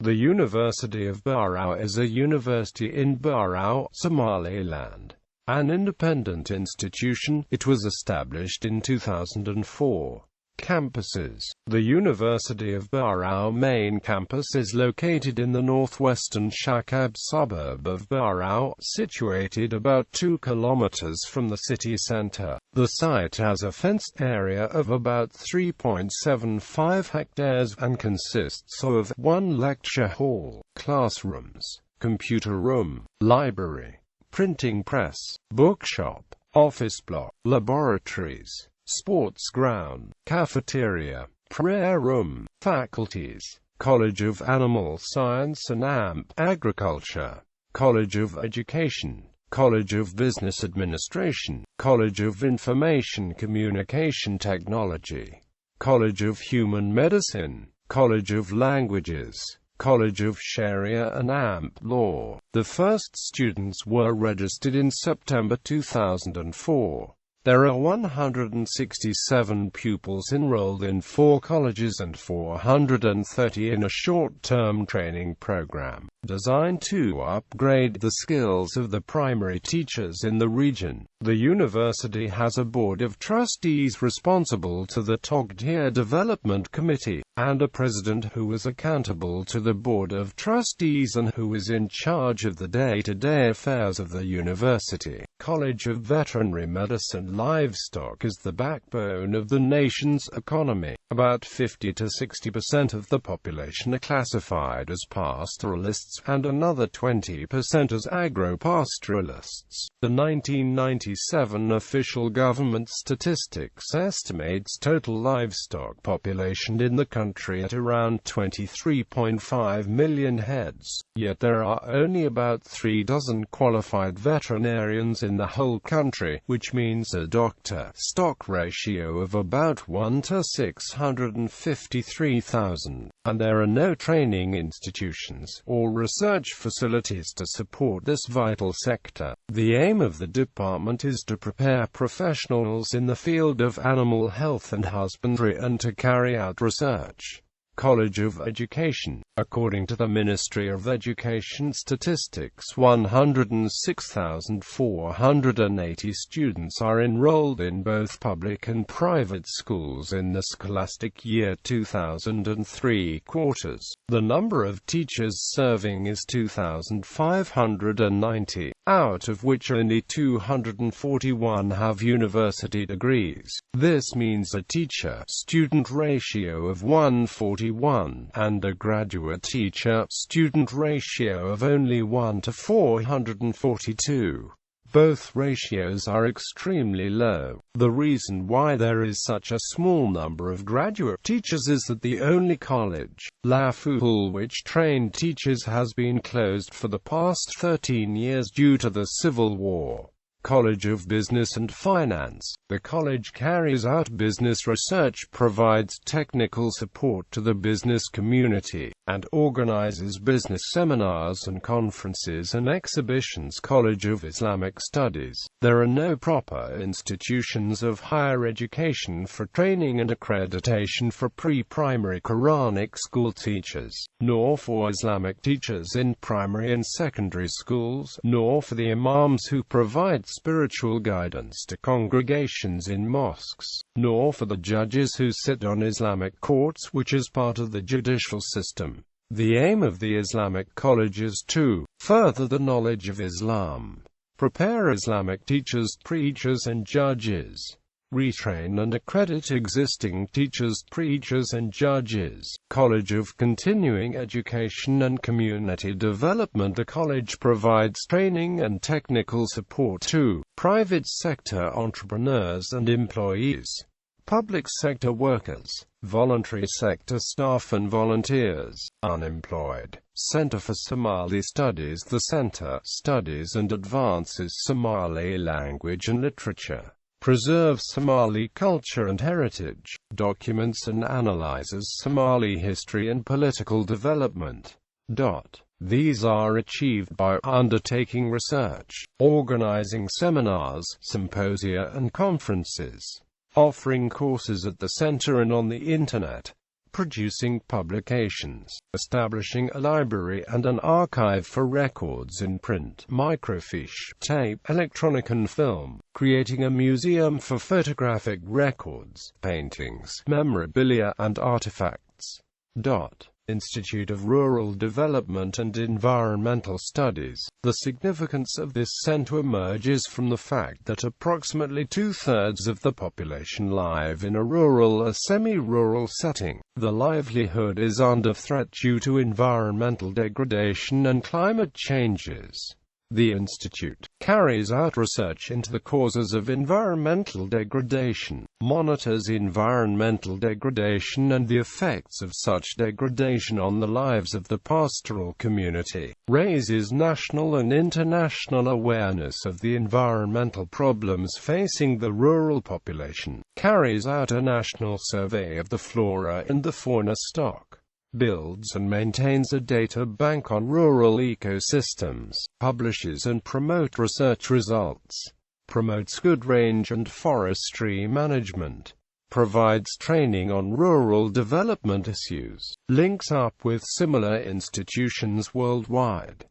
The University of Burao is a university in Burao, Somaliland. An independent institution, it was established in 2004. Campuses. The University of Burao main campus is located in the northwestern Shakab suburb of Burao, situated about 2 kilometers from the city center. The site has a fenced area of about 3.75 hectares and consists of 1 lecture hall, classrooms, computer room, library, printing press, bookshop, office block, laboratories, sports ground, cafeteria, prayer room, faculties, College of Animal Science and Agriculture, College of Education, College of Business Administration, College of Information Communication Technology, College of Human Medicine, College of Languages, College of Sharia and Law. The first students were registered in September 2004. There are 167 pupils enrolled in 4 colleges and 430 in a short-term training program, designed to upgrade the skills of the primary teachers in the region. The university has a board of trustees responsible to the Togtier Development Committee, and a president who is accountable to the board of trustees and who is in charge of the day-to-day affairs of the university. College of Veterinary Medicine. Livestock is the backbone of the nation's economy. About 50 to 60% of the population are classified as pastoralists, and another 20% as agro-pastoralists. The 1997 official government statistics estimates total livestock population in the country at around 23.5 million heads, yet there are only about 3 dozen qualified veterinarians in the whole country, which means a doctor-stock ratio of about 1 to 653,000, and there are no training institutions or research facilities to support this vital sector. The aim of the department is to prepare professionals in the field of animal health and husbandry and to carry out research. College of Education. According to the Ministry of Education statistics, 106,480 students are enrolled in both public and private schools in the scholastic year 2003 quarters. The number of teachers serving is 2,590, out of which only 241 have university degrees. This means a teacher-student ratio of 141, and a graduate teacher-student ratio of only 1 to 442. Both ratios are extremely low. The reason why there is such a small number of graduate teachers is that the only college, Laful, which trained teachers has been closed for the past 13 years due to the Civil War. College of Business and Finance. The college carries out business research, provides technical support to the business community, and organizes business seminars and conferences and exhibitions. College of Islamic Studies. There are no proper institutions of higher education for training and accreditation for pre-primary Quranic school teachers, nor for Islamic teachers in primary and secondary schools, nor for the imams who provide spiritual guidance to congregations in mosques, nor for the judges who sit on Islamic courts, which is part of the judicial system. The aim of the Islamic College is to further the knowledge of Islam, prepare Islamic teachers, preachers and judges, retrain and accredit existing teachers, preachers and judges. College of Continuing Education and Community Development. The college provides training and technical support to private sector entrepreneurs and employees, public sector workers, voluntary sector staff and volunteers, unemployed. Center for Somali Studies. The center studies and advances Somali language and literature, preserves Somali culture and heritage, documents and analyzes Somali history and political development. These are achieved by undertaking research, organizing seminars, symposia and conferences, offering courses at the center and on the Internet, producing publications, establishing a library and an archive for records in print, microfiche, tape, electronic and film, creating a museum for photographic records, paintings, memorabilia and artifacts. Institute of Rural Development and Environmental Studies. The significance of this center emerges from the fact that approximately two-thirds of the population live in a rural or semi-rural setting. The livelihood is under threat due to environmental degradation and climate changes. The Institute carries out research into the causes of environmental degradation, monitors environmental degradation and the effects of such degradation on the lives of the pastoral community, raises national and international awareness of the environmental problems facing the rural population, carries out a national survey of the flora and the fauna stock, builds and maintains a data bank on rural ecosystems, publishes and promotes research results, promotes good range and forestry management, provides training on rural development issues, links up with similar institutions worldwide.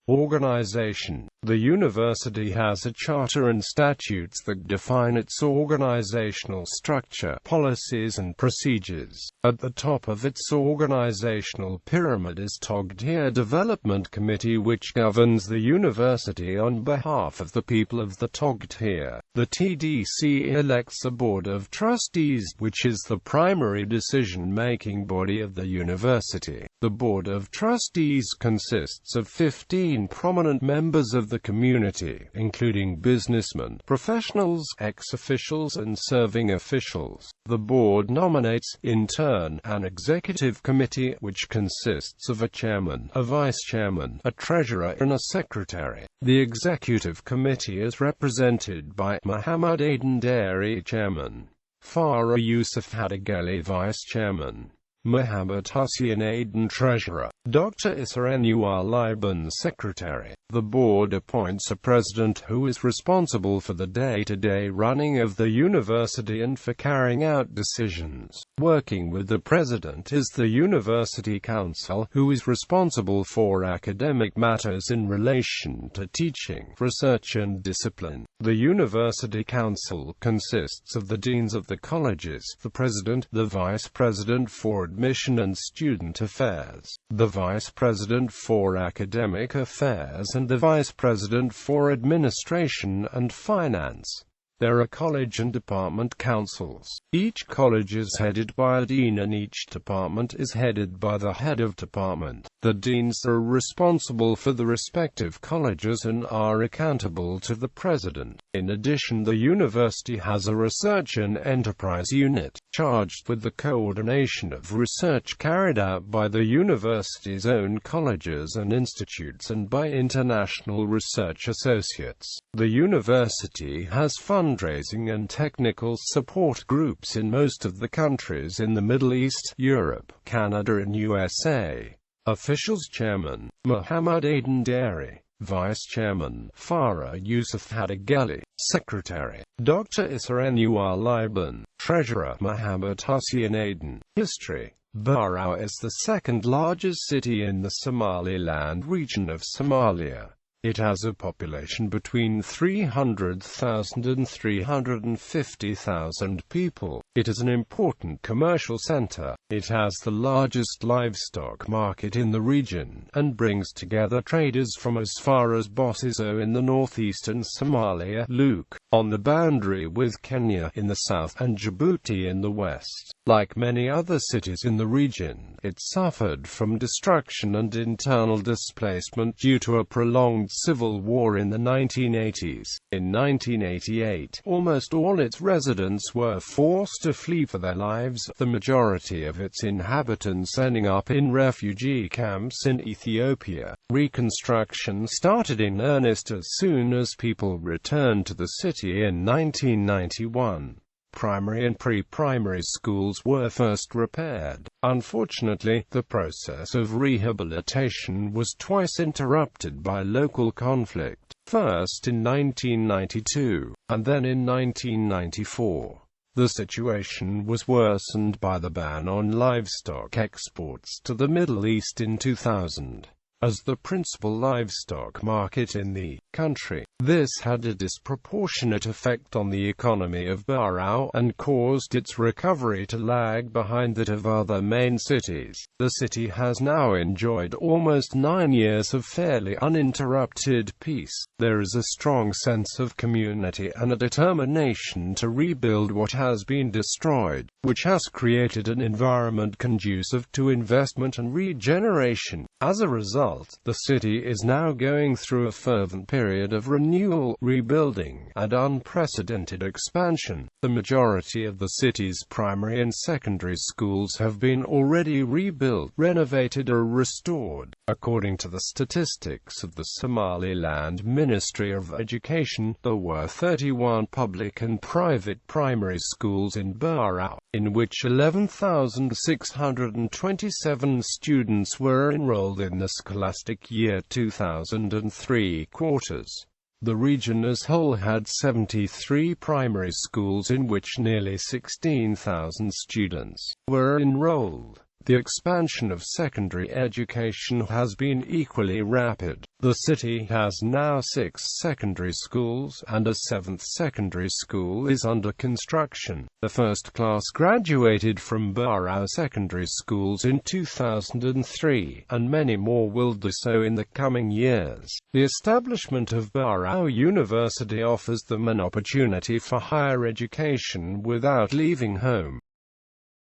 Organization. The university has a charter and statutes that define its organizational structure, policies and procedures. At the top of its organizational pyramid is Togdheer Development Committee, which governs the university on behalf of the people of the Togdheer. The TDC elects a board of trustees, which is the primary decision-making body of the university. The board of trustees consists of 15 prominent members of the community, including businessmen, professionals, ex-officials and serving officials. The board nominates, in turn, an executive committee, which consists of a chairman, a vice-chairman, a treasurer and a secretary. The executive committee is represented by Mohammed-Aden Dairy chairman, Farah Yusuf Hadagali vice-chairman, Mohammed Hussein Aden treasurer, Dr. Issa Anwar Liban secretary. The board appoints a president who is responsible for the day-to-day running of the university and for carrying out decisions. Working with the president is the university council, who is responsible for academic matters in relation to teaching, research and discipline. The university council consists of the deans of the colleges, the president, the vice president for admission and student affairs, the vice president for academic affairs and the vice president for administration and finance. There are college and department councils. Each college is headed by a dean and each department is headed by the head of department. The deans are responsible for the respective colleges and are accountable to the president. In addition, the university has a research and enterprise unit, charged with the coordination of research carried out by the university's own colleges and institutes and by international research associates. The university has fundraising and technical support groups in most of the countries in the Middle East, Europe, Canada and USA. Officials: Chairman, Mohammed-Aden Dairy. Vice Chairman, Farah Yusuf Hadagali. Secretary, Dr. Issa Anwar Liban. Treasurer, Mohammed Hussein Aden. History. Burao is the second largest city in the Somaliland region of Somalia. It has a population between 300,000 and 350,000 people. It is an important commercial center. It has the largest livestock market in the region, and brings together traders from as far as Bosiso in the northeastern Somalia, Luke, on the boundary with Kenya in the south, and Djibouti in the west. Like many other cities in the region, it suffered from destruction and internal displacement due to a prolonged civil war in the 1980s. In 1988, almost all its residents were forced to flee for their lives, the majority of its inhabitants ending up in refugee camps in Ethiopia. Reconstruction started in earnest as soon as people returned to the city in 1991. Primary and pre-primary schools were first repaired. Unfortunately, the process of rehabilitation was twice interrupted by local conflict, first in 1992, and then in 1994. The situation was worsened by the ban on livestock exports to the Middle East in 2000. As the principal livestock market in the country, this had a disproportionate effect on the economy of Burao, and caused its recovery to lag behind that of other main cities. The city has now enjoyed almost 9 years of fairly uninterrupted peace. There is a strong sense of community and a determination to rebuild what has been destroyed, which has created an environment conducive to investment and regeneration. As a result, the city is now going through a fervent period of renewal, rebuilding, and unprecedented expansion. The majority of the city's primary and secondary schools have been already rebuilt, renovated or restored. According to the statistics of the Somaliland Ministry of Education, there were 31 public and private primary schools in Burao, in which 11,627 students were enrolled in the scholastic year 2003 quarters. The region as whole had 73 primary schools in which nearly 16,000 students were enrolled. The expansion of secondary education has been equally rapid. The city has now 6 secondary schools, and a 7th secondary school is under construction. The first class graduated from Burao secondary schools in 2003, and many more will do so in the coming years. The establishment of Burao University offers them an opportunity for higher education without leaving home.